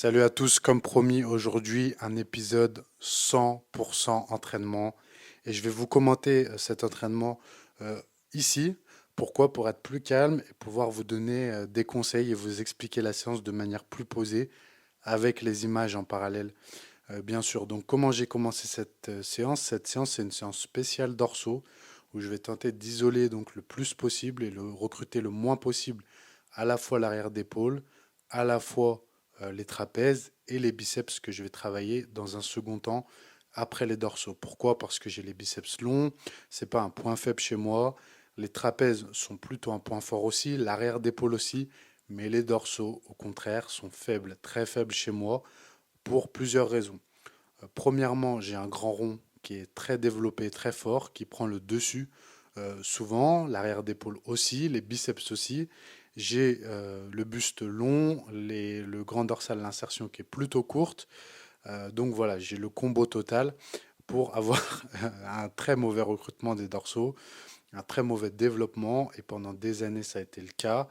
Salut à tous, comme promis, aujourd'hui un épisode 100% entraînement et je vais vous commenter cet entraînement euh, ici. Pourquoi? Pour être plus calme et pouvoir vous donner des conseils et vous expliquer la séance de manière plus posée avec les images en parallèle, bien sûr. Donc comment j'ai commencé cette séance? Cette séance, c'est une séance spéciale dorsaux où je vais tenter d'isoler donc le plus possible et le recruter le moins possible à la fois l'arrière d'épaule, à la fois les trapèzes et les biceps que je vais travailler dans un second temps après les dorsaux. Pourquoi? Parce que j'ai les biceps longs, c'est pas un point faible chez moi. Les trapèzes sont plutôt un point fort aussi, l'arrière d'épaule aussi, mais les dorsaux, au contraire, sont faibles, très faibles chez moi pour plusieurs raisons. Premièrement, j'ai un grand rond qui est très développé, très fort, qui prend le dessus souvent, l'arrière d'épaule aussi, les biceps aussi. J'ai le buste long, le grand dorsal, l'insertion qui est plutôt courte. Donc voilà, j'ai le combo total pour avoir un très mauvais recrutement des dorsaux, un très mauvais développement. Et pendant des années, ça a été le cas,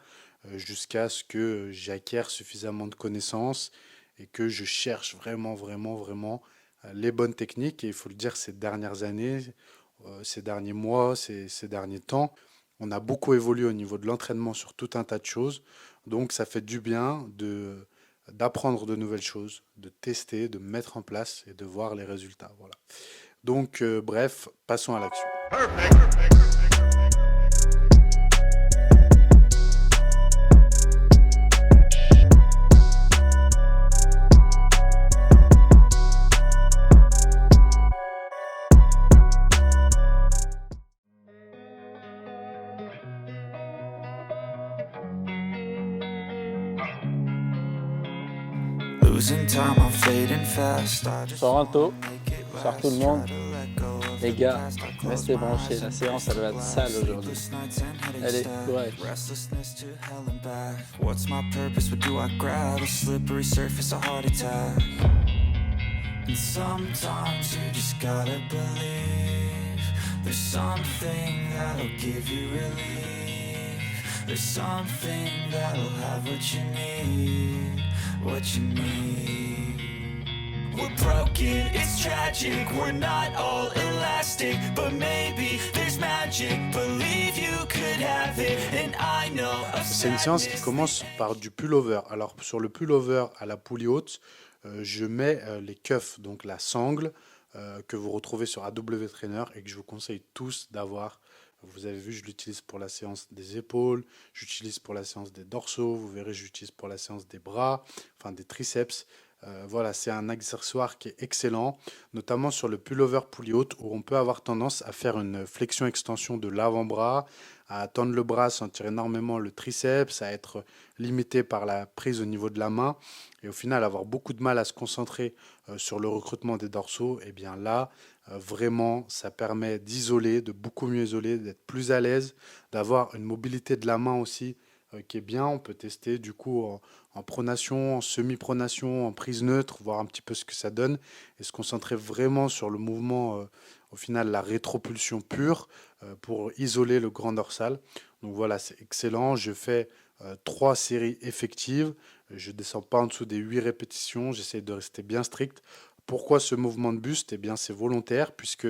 jusqu'à ce que j'acquière suffisamment de connaissances et que je cherche vraiment, vraiment, vraiment les bonnes techniques. Et il faut le dire, ces dernières années, ces derniers mois, ces derniers temps, on a beaucoup évolué au niveau de l'entraînement sur tout un tas de choses. Donc ça fait du bien d'apprendre de nouvelles choses, de tester, de mettre en place et de voir les résultats. Voilà. Donc bref, passons à l'action. Toronto, bonsoir tout le monde. Les gars, restez branchés, la séance elle va être sale aujourd'hui. Allez, courage. What's my purpose? What do I grab? A slippery surface, a heart attack. And sometimes you just gotta believe there's something that'll give you relief. There's something that'll have what you need, what you need. We're broken, it's tragic, we're not all elastic, but maybe there's magic, believe you could have it, and I know. C'est une séance qui commence par du pullover. Alors sur le pullover à la poulie haute, je mets les cuffs, donc la sangle que vous retrouvez sur AW Trainer et que je vous conseille tous d'avoir. Vous avez vu, je l'utilise pour la séance des épaules, j'utilise pour la séance des dorsaux, vous verrez, j'utilise pour la séance des bras, enfin des triceps. Voilà, c'est un accessoire qui est excellent, notamment sur le pullover poulie haute où on peut avoir tendance à faire une flexion-extension de l'avant-bras, à tendre le bras, sentir énormément le triceps, à être limité par la prise au niveau de la main et au final avoir beaucoup de mal à se concentrer sur le recrutement des dorsaux. Et bien là, vraiment, ça permet d'isoler, de beaucoup mieux isoler, d'être plus à l'aise, d'avoir une mobilité de la main aussi qui est bien. On peut tester du coup en pronation, en semi-pronation, en prise neutre, voir un petit peu ce que ça donne et se concentrer vraiment sur le mouvement, au final la rétropulsion pure pour isoler le grand dorsal. Donc voilà, c'est excellent. Je fais 3 séries effectives. Je ne descends pas en dessous des 8 répétitions. J'essaie de rester bien strict. Pourquoi ce mouvement de buste? Eh bien, c'est volontaire puisque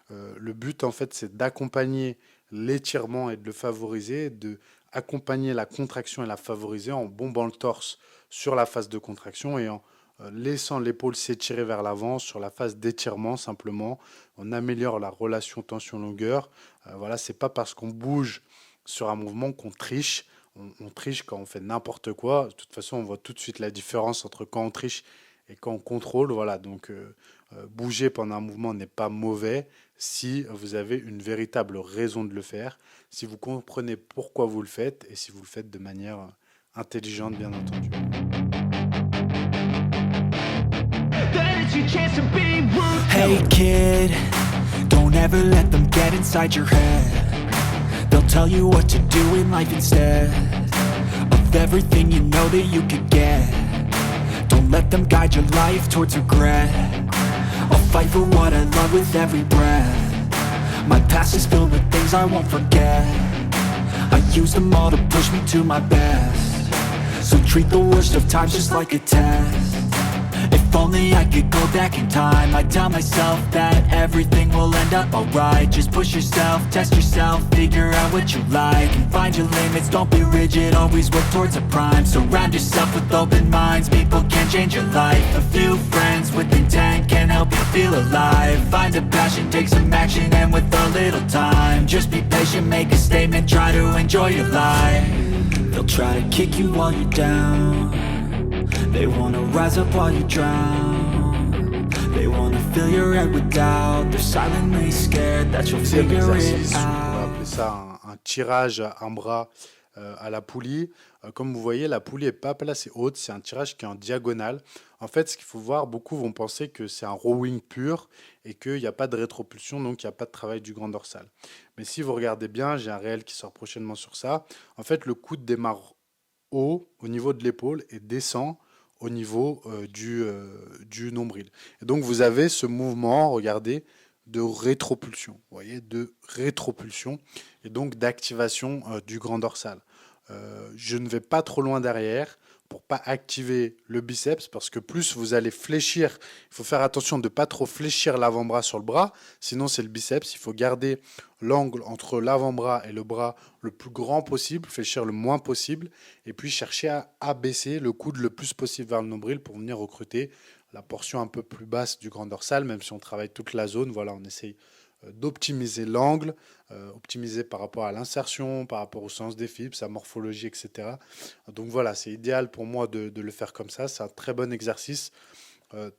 le but, en fait, c'est d'accompagner l'étirement et de le favoriser, de accompagner la contraction et la favoriser en bombant le torse sur la phase de contraction et en laissant l'épaule s'étirer vers l'avant sur la phase d'étirement simplement. On améliore la relation tension-longueur. Voilà, c'est pas parce qu'on bouge sur un mouvement qu'on triche. On triche quand on fait n'importe quoi. De toute façon, on voit tout de suite la différence entre quand on triche et quand on contrôle. Voilà, donc bouger pendant un mouvement n'est pas mauvais si vous avez une véritable raison de le faire, si vous comprenez pourquoi vous le faites et si vous le faites de manière intelligente, bien entendu. Hey kid, don't ever let them get inside your head. They'll tell you what to do in life instead of everything you know that you could get. Don't let them guide your life towards regret. I'll fight for what I love with every breath. My past is filled with things I won't forget. I use them all to push me to my best. So treat the worst of times just like a test. If only I could go back in time, I'd tell myself that everything will end up alright. Just push yourself, test yourself, figure out what you like, and find your limits, don't be rigid, always work towards a prime. Surround yourself with open minds, people can change your life. A few friends with intent can help you feel alive. Find a passion, take some action, and with a little time, just be patient, make a statement, try to enjoy your life. They'll try to kick you while you're down, they wanna rise up while you drown, they wanna fill your head with doubt, they're silently scared that you'll Deuxième figure exercice, it on out. va appeler ça un tirage à un bras à la poulie. Comme vous voyez, la poulie n'est pas placée haute, c'est un tirage qui est en diagonale. En fait, ce qu'il faut voir, beaucoup vont penser que c'est un rowing pur et qu'il n'y a pas de rétropulsion, donc il n'y a pas de travail du grand dorsal. Mais si vous regardez bien, j'ai un réel qui sort prochainement sur ça. En fait, le coude démarre haut au niveau de l'épaule et descend au niveau du nombril. Et donc vous avez ce mouvement, regardez, de rétropulsion, vous voyez, de rétropulsion et donc d'activation du grand dorsal. Je ne vais pas trop loin derrière pour pas activer le biceps parce que plus vous allez fléchir, il faut faire attention de ne pas trop fléchir l'avant-bras sur le bras, sinon c'est le biceps, il faut garder l'angle entre l'avant-bras et le bras le plus grand possible, fléchir le moins possible et puis chercher à abaisser le coude le plus possible vers le nombril pour venir recruter la portion un peu plus basse du grand dorsal, même si on travaille toute la zone, voilà, on essaye d'optimiser l'angle, optimiser par rapport à l'insertion, par rapport au sens des fibres, sa morphologie, etc. Donc voilà, c'est idéal pour moi de le faire comme ça. C'est un très bon exercice,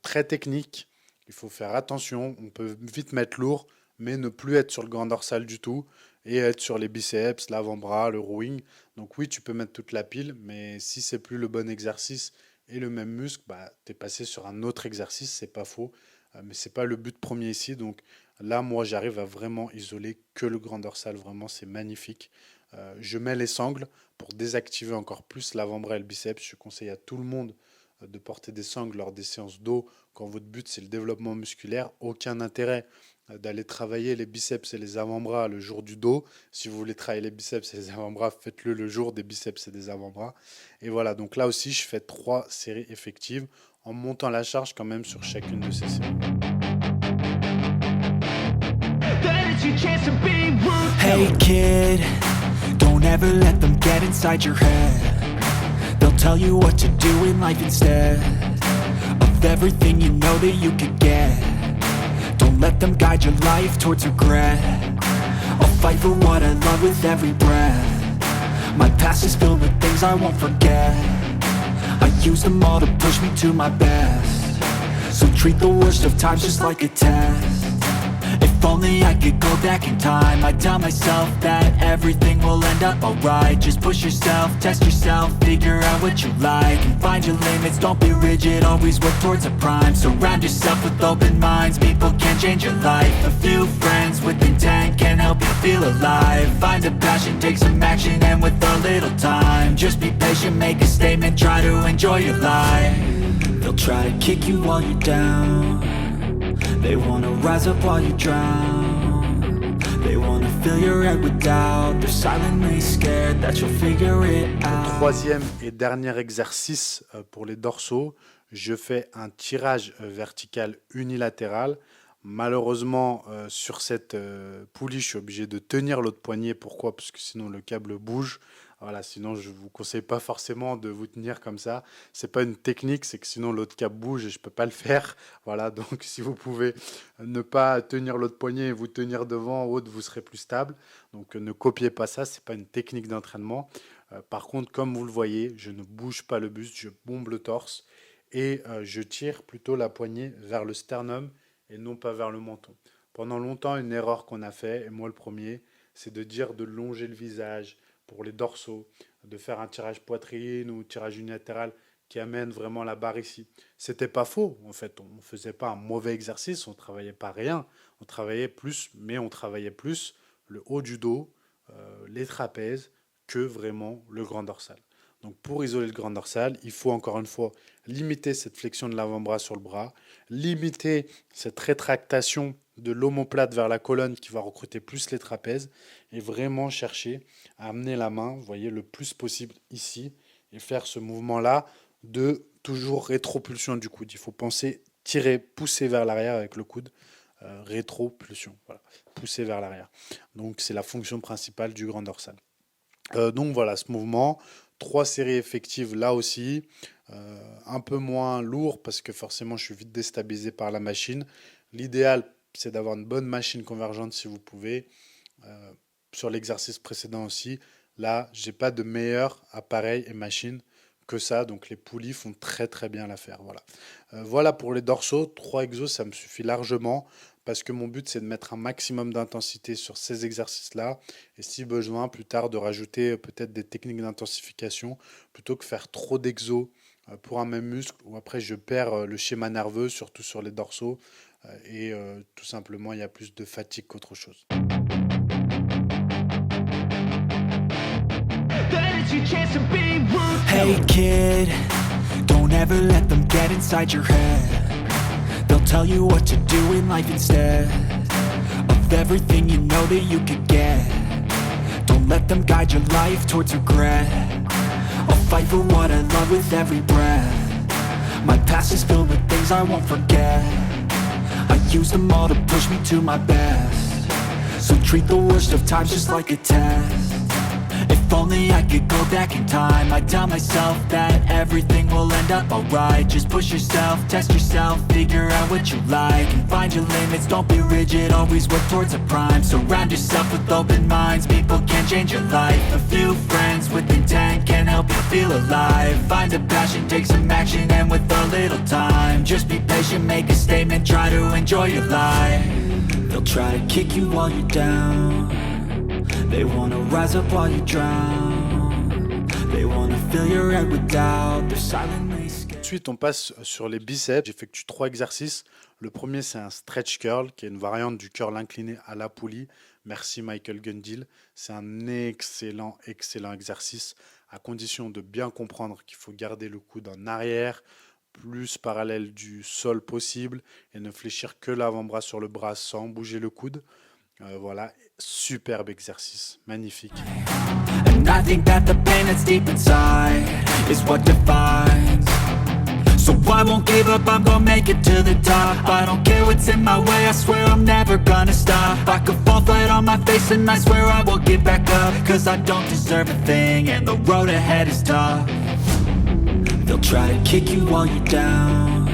très technique. Il faut faire attention, on peut vite mettre lourd, mais ne plus être sur le grand dorsal du tout et être sur les biceps, l'avant-bras, le rowing. Donc oui, tu peux mettre toute la pile, mais si c'est plus le bon exercice et le même muscle, bah, tu es passé sur un autre exercice, c'est pas faux. Mais c'est pas le but premier ici, donc là, moi, j'arrive à vraiment isoler que le grand dorsal. Vraiment, c'est magnifique. Je mets les sangles pour désactiver encore plus l'avant-bras et le biceps. Je conseille à tout le monde de porter des sangles lors des séances dos quand votre but, c'est le développement musculaire. Aucun intérêt d'aller travailler les biceps et les avant-bras le jour du dos. Si vous voulez travailler les biceps et les avant-bras, faites-le le jour des biceps et des avant-bras. Et voilà, donc là aussi, je fais 3 séries effectives en montant la charge quand même sur chacune de ces séries. Hey kid, don't ever let them get inside your head. They'll tell you what to do in life instead of everything you know that you could get. Don't let them guide your life towards regret. I'll fight for what I love with every breath. My past is filled with things I won't forget. I use them all to push me to my best. So treat the worst of times just like a test. If only I could go back in time, I'd tell myself that everything will end up alright. Just push yourself, test yourself, figure out what you like, and find your limits, don't be rigid, always work towards a prime. Surround yourself with open minds, people can change your life. A few friends with intent can help you feel alive. Find a passion, take some action, and with a little time, just be patient, make a statement, try to enjoy your life. They'll try to kick you while you're down, they wanna rise up while you drown, they wanna fill your head with doubt, they're silently scared that you'll figure it out. Troisième et dernier exercice pour les dorsaux, je fais un tirage vertical unilatéral. Malheureusement, sur cette poulie, je suis obligé de tenir l'autre poignet. Pourquoi? Parce que sinon le câble bouge. Voilà, sinon je ne vous conseille pas forcément de vous tenir comme ça. C'est pas une technique, c'est que sinon l'autre câble bouge et je peux pas le faire. Voilà, donc si vous pouvez ne pas tenir l'autre poignet et vous tenir devant, autre, vous serez plus stable. Donc ne copiez pas ça, c'est pas une technique d'entraînement. Par contre, comme vous le voyez, je ne bouge pas le buste, je bombe le torse et je tire plutôt la poignée vers le sternum et non pas vers le menton. Pendant longtemps, une erreur qu'on a fait, et moi le premier, c'est de dire de longer le visage pour les dorsaux, de faire un tirage poitrine ou tirage unilatéral qui amène vraiment la barre ici. C'était pas faux, en fait, on ne faisait pas un mauvais exercice, on ne travaillait pas rien, on travaillait plus, mais on travaillait plus le haut du dos, les trapèzes, que vraiment le grand dorsal. Donc pour isoler le grand dorsal, il faut encore une fois limiter cette flexion de l'avant-bras sur le bras, limiter cette rétractation de l'omoplate vers la colonne qui va recruter plus les trapèzes et vraiment chercher à amener la main, vous voyez, le plus possible ici et faire ce mouvement-là de toujours rétropulsion du coude. Il faut penser tirer, pousser vers l'arrière avec le coude. Rétropulsion, voilà, pousser vers l'arrière. Donc c'est la fonction principale du grand dorsal. Donc voilà, ce mouvement, 3 séries effectives là aussi, un peu moins lourd parce que forcément je suis vite déstabilisé par la machine. L'idéal, c'est d'avoir une bonne machine convergente si vous pouvez. Sur l'exercice précédent aussi, là, j'ai pas de meilleur appareil et machine que ça, donc les poulies font très très bien l'affaire. Voilà. Voilà pour les dorsaux, 3 exos, ça me suffit largement parce que mon but c'est de mettre un maximum d'intensité sur ces exercices-là et si besoin plus tard de rajouter peut-être des techniques d'intensification plutôt que faire trop d'exos pour un même muscle où après je perds le schéma nerveux, surtout sur les dorsaux et tout simplement il y a plus de fatigue qu'autre chose. Hey kid, don't ever let them get inside your head. They'll tell you what to do in life instead of everything you know that you could get. Don't let them guide your life towards regret. I'll fight for what I love with every breath. My past is filled with things I won't forget. I use them all to push me to my best. So treat the worst of times just like a test. If only I could go back in time, I'd tell myself that everything will end up alright. Just push yourself, test yourself, figure out what you like and find your limits, don't be rigid, always work towards a prime. Surround yourself with open minds, people can change your life. A few friends with intent can help you feel alive. Find a passion, take some action, and with a little time, just be patient, make a statement, try to enjoy your life. They'll try to kick you while you're down. They wanna rise up while you drown. They wanna fill your head with doubt. They're silently scared. Ensuite, on passe sur les biceps. J'effectue 3 exercices. Le premier, c'est un stretch curl, qui est une variante du curl incliné à la poulie. Merci Michael Gundil. C'est un excellent exercice, à condition de bien comprendre qu'il faut garder le coude en arrière, plus parallèle du sol possible, et ne fléchir que l'avant-bras sur le bras sans bouger le coude. Voilà, superbe exercice, magnifique. And I think that the pain that's deep inside is what defines. So I won't give up, I'm gonna make it to the top. I don't care what's in my way, I swear I'm never gonna stop. I could fall flat on my face and I swear I will get back up. Cause I don't deserve a thing and the road ahead is tough. They'll try to kick you while you're down.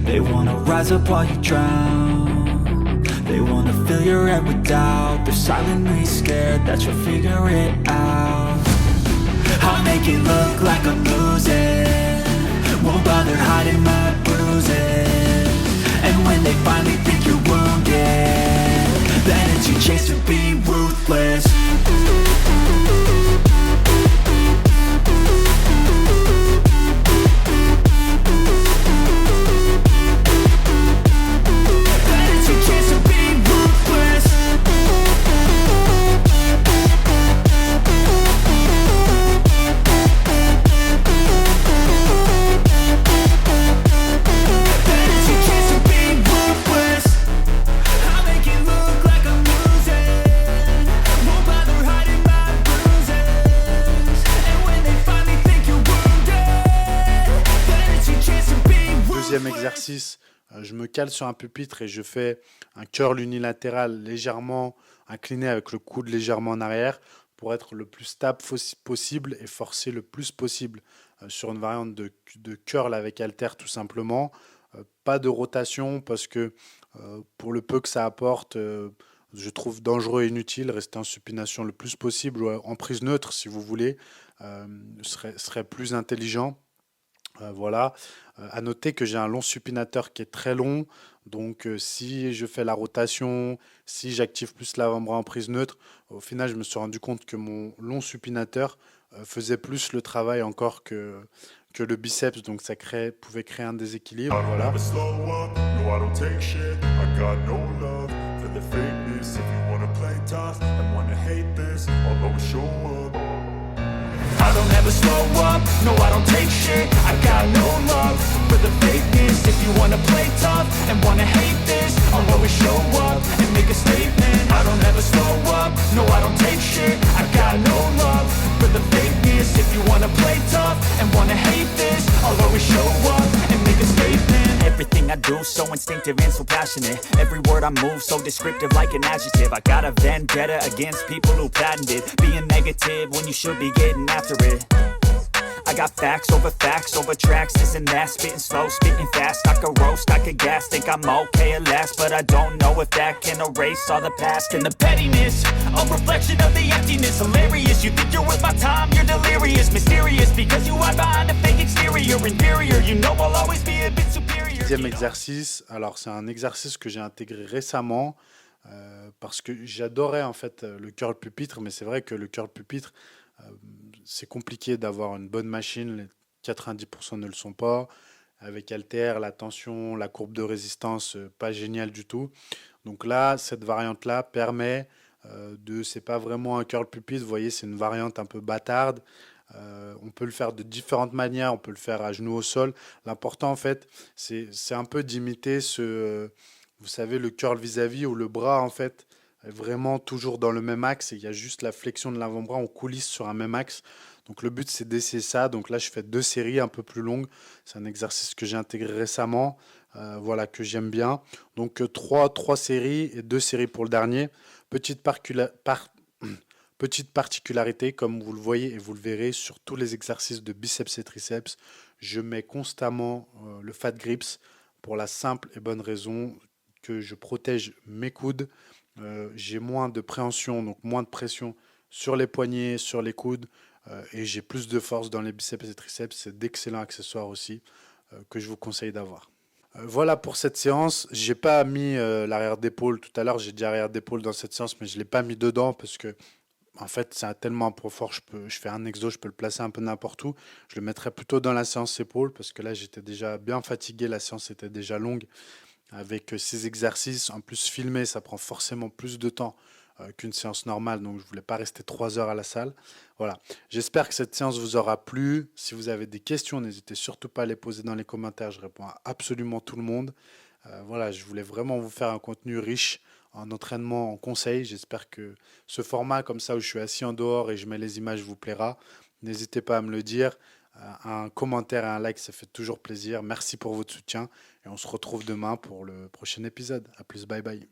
They wanna rise up while you drown. They wanna fill your head with doubt. They're silently scared that you'll figure it out. I'll make it look like I'm losing. Won't bother hiding my bruises. And when they finally think you're wounded, then it's your chance to be ruthless. Exercice, je me cale sur un pupitre et je fais un curl unilatéral légèrement incliné avec le coude légèrement en arrière pour être le plus stable possible et forcer le plus possible sur une variante de curl avec halter tout simplement. Pas de rotation parce que pour le peu que ça apporte, je trouve dangereux et inutile. Rester en supination le plus possible ou en prise neutre si vous voulez, serait plus intelligent. Voilà, à noter que j'ai un long supinateur qui est très long, donc si je fais la rotation, si j'active plus l'avant-bras en prise neutre, au final je me suis rendu compte que mon long supinateur faisait plus le travail encore que le biceps, donc ça pouvait créer un déséquilibre. Voilà. I don't ever slow up, no I don't take shit. I got no love for the fakeness. If you wanna play tough and wanna hate this, I'll always show up and make a statement. I don't ever slow up, no I don't take shit. I got no love for the fakeness. If you wanna play tough and wanna hate this, I'll always show up. show up and make a statement. Everything I do so instinctive and so passionate. Every word I move so descriptive like an adjective. I got a vendetta against people who patented being negative when you should be getting after it. I got facts over tracks, this and that. Spitting slow, spitting fast, I could roast, I could gas. Think I'm okay at last, but I don't know if that can erase all the past. And the pettiness, a reflection of the emptiness. Hilarious, you think you're worth my time, you're delirious. Mysterious, because you hide behind a fake exterior. Inferior, you know I'll always be a bit superior. Deuxième exercice, alors c'est un exercice que j'ai intégré récemment parce que j'adorais en fait le curl pupitre, mais c'est vrai que le curl pupitre, euh, c'est compliqué d'avoir une bonne machine, les 90% ne le sont pas. Avec haltère, la tension, la courbe de résistance, pas génial du tout. Donc là, cette variante-là permet c'est pas vraiment un curl pupitre, vous voyez, c'est une variante un peu bâtarde. On peut le faire de différentes manières, on peut le faire à genoux au sol. L'important en fait, c'est un peu d'imiter vous savez, le curl vis-à-vis où le bras en fait est vraiment toujours dans le même axe et il y a juste la flexion de l'avant-bras, on coulisse sur un même axe. Donc le but c'est d'essayer ça. Donc là je fais 2 séries un peu plus longues. C'est un exercice que j'ai intégré récemment, voilà, que j'aime bien. Donc 3 séries et 2 séries pour le dernier. Petite, petite particularité, comme vous le voyez et vous le verrez sur tous les exercices de biceps et triceps, je mets constamment le fat grips pour la simple et bonne raison que je protège mes coudes. J'ai moins de préhension, donc moins de pression sur les poignets, sur les coudes, et j'ai plus de force dans les biceps et triceps. C'est d'excellents accessoires aussi que je vous conseille d'avoir. Voilà pour cette séance. J'ai pas mis l'arrière d'épaule tout à l'heure. J'ai dit arrière d'épaule dans cette séance, mais je l'ai pas mis dedans parce que en fait, c'est tellement un point fort. Je fais un exo, je peux le placer un peu n'importe où. Je le mettrais plutôt dans la séance épaule parce que là, j'étais déjà bien fatigué. La séance était déjà longue avec 6 exercices. En plus, filmer, ça prend forcément plus de temps qu'une séance normale. Donc, je voulais pas rester 3 heures à la salle. Voilà. J'espère que cette séance vous aura plu. Si vous avez des questions, n'hésitez surtout pas à les poser dans les commentaires. Je réponds à absolument tout le monde. Voilà, je voulais vraiment vous faire un contenu riche en entraînement, en conseils. J'espère que ce format comme ça où je suis assis en dehors et je mets les images vous plaira. N'hésitez pas à me le dire. Un commentaire et un like, ça fait toujours plaisir. Merci pour votre soutien et on se retrouve demain pour le prochain épisode. À plus, bye bye.